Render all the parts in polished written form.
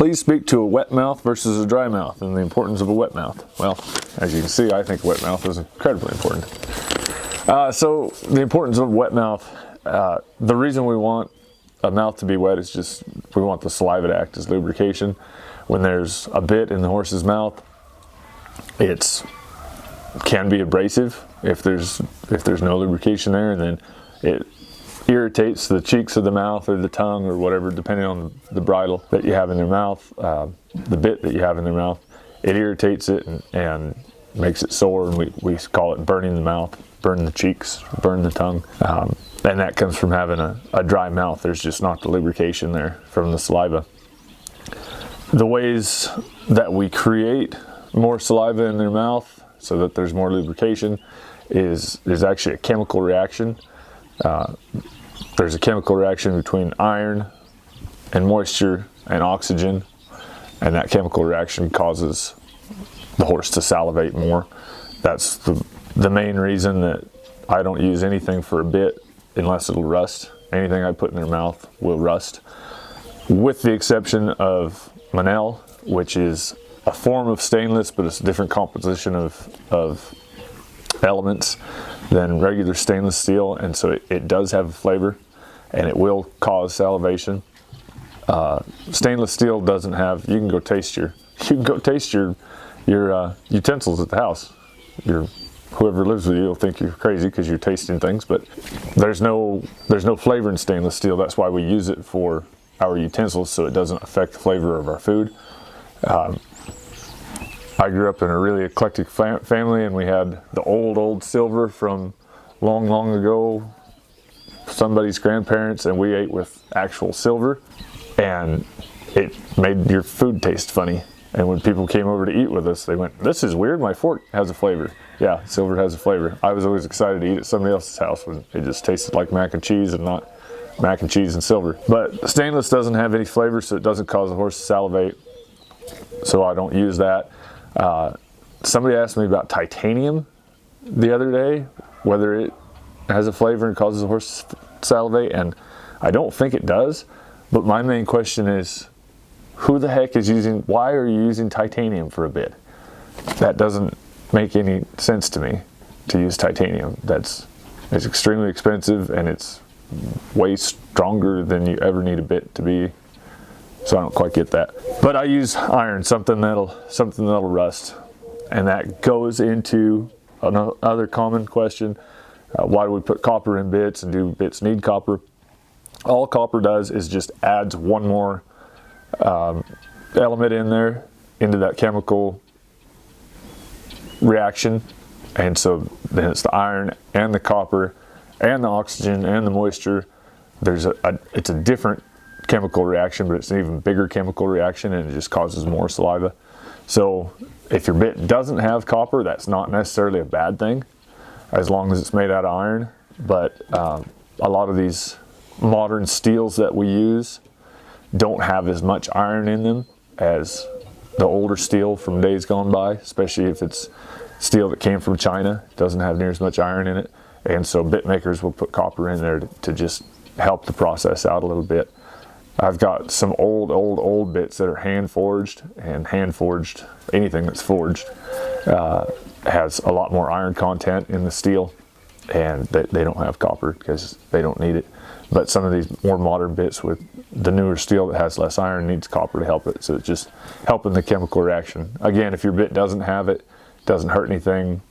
Please speak to a wet mouth versus a dry mouth and the importance of a wet mouth. Well, as you can see, I think wet mouth is incredibly important. So the importance of wet mouth, the reason we want a mouth to be wet is just we want the saliva to act as lubrication. When there's a bit in the horse's mouth, it can be abrasive if there's no lubrication there, and then it irritates the cheeks of the mouth or the tongue or whatever, depending on the bridle that you have in their mouth, the bit that you have in their mouth. It irritates it and makes it sore, and we call it burning the mouth, burn the cheeks, burn the tongue. And that comes from having a dry mouth. There's just not the lubrication there from the saliva. The ways that we create more saliva in their mouth so that there's more lubrication is there's actually a chemical reaction. There's a chemical reaction between iron and moisture and oxygen, and that chemical reaction causes the horse to salivate more. That's the main reason that I don't use anything for a bit unless it'll rust. Anything I put in their mouth will rust, with the exception of Monel, which is a form of stainless, but it's a different composition of elements than regular stainless steel, and so it does have a flavor and it will cause salivation. Stainless steel doesn't have, you can go taste your utensils at the house. Whoever lives with you will think you're crazy because you're tasting things, but there's no flavor in stainless steel. That's why we use it for our utensils, so it doesn't affect the flavor of our food. I grew up in a really eclectic family, and we had the old silver from long ago, somebody's grandparents, and we ate with actual silver, and it made your food taste funny. And when people came over to eat with us, they went, "This is weird, my fork has a flavor." Yeah, silver has a flavor. I was always excited to eat at somebody else's house when it just tasted like mac and cheese and not mac and cheese and silver. But stainless doesn't have any flavor, so it doesn't cause the horse to salivate, so I don't use that. Somebody asked me about titanium the other day, whether it has a flavor and causes the horse to salivate, and I don't think it does. But my main question is, who the heck is why are you using titanium for a bit? That doesn't make any sense to me, to use titanium. It's extremely expensive, and it's way stronger than you ever need a bit to be. So I don't quite get that. But I use iron, something that'll rust. And that goes into another common question. Why do we put copper in bits, and do bits need copper? All copper does is just adds one more element in there, into that chemical reaction. And so then it's the iron and the copper and the oxygen and the moisture. It's a different chemical reaction, but it's an even bigger chemical reaction, and it just causes more saliva. So if your bit doesn't have copper, that's not necessarily a bad thing, as long as it's made out of iron. But a lot of these modern steels that we use don't have as much iron in them as the older steel from days gone by, especially if it's steel that came from China. It doesn't have near as much iron in it, and so bit makers will put copper in there to just help the process out a little bit. I've got some old bits that are hand forged, and hand forged, anything that's forged has a lot more iron content in the steel, and they don't have copper because they don't need it. But some of these more modern bits with the newer steel that has less iron needs copper to help it, so it's just helping the chemical reaction. Again, if your bit doesn't have it, doesn't hurt anything,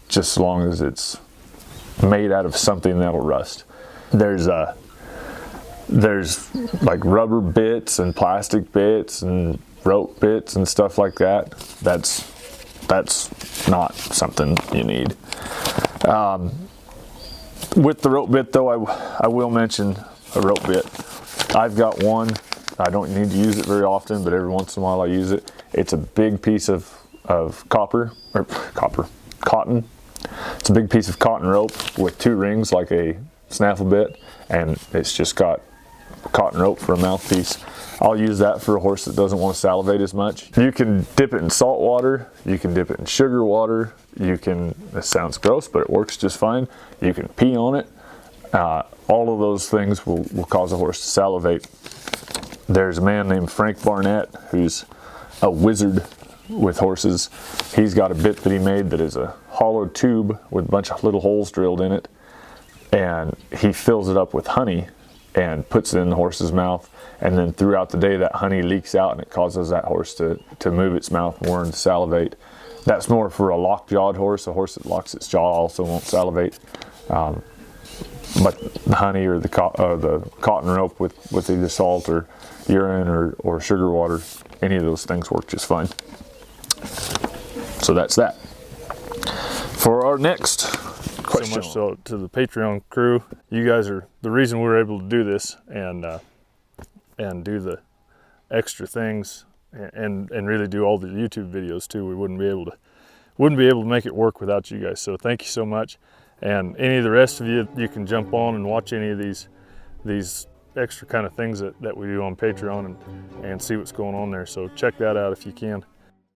just as long as it's made out of something that'll rust. There's like rubber bits and plastic bits and rope bits and stuff like that. That's not something you need. With the rope bit though, I will mention a rope bit. I've got one. I don't need to use it very often, but every once in a while I use it. It's a big piece of cotton. It's a big piece of cotton rope with two rings like a snaffle bit, and it's just got cotton rope for a mouthpiece. I'll use that for a horse that doesn't want to salivate as much. You can dip it in salt water, you can dip it in sugar water, this sounds gross, but it works just fine. You can pee on it. All of those things will cause a horse to salivate. there's a man named Frank Barnett who's a wizard with horses. He's got a bit that he made that is a hollow tube with a bunch of little holes drilled in it, and he fills it up with honey and puts it in the horse's mouth, and then throughout the day that honey leaks out and it causes that horse to move its mouth more and salivate. That's more for a lock-jawed horse. A horse that locks its jaw also won't salivate. But the honey or the cotton rope with either salt or urine or sugar water, any of those things work just fine. So that's that. For our next question. So much so to the Patreon crew, you guys are the reason we're able to do this and do the extra things and really do all the YouTube videos too. We wouldn't be able to make it work without you guys. So thank you so much. And any of the rest of you, you can jump on and watch any of these extra kind of things that we do on Patreon and see what's going on there. So check that out if you can.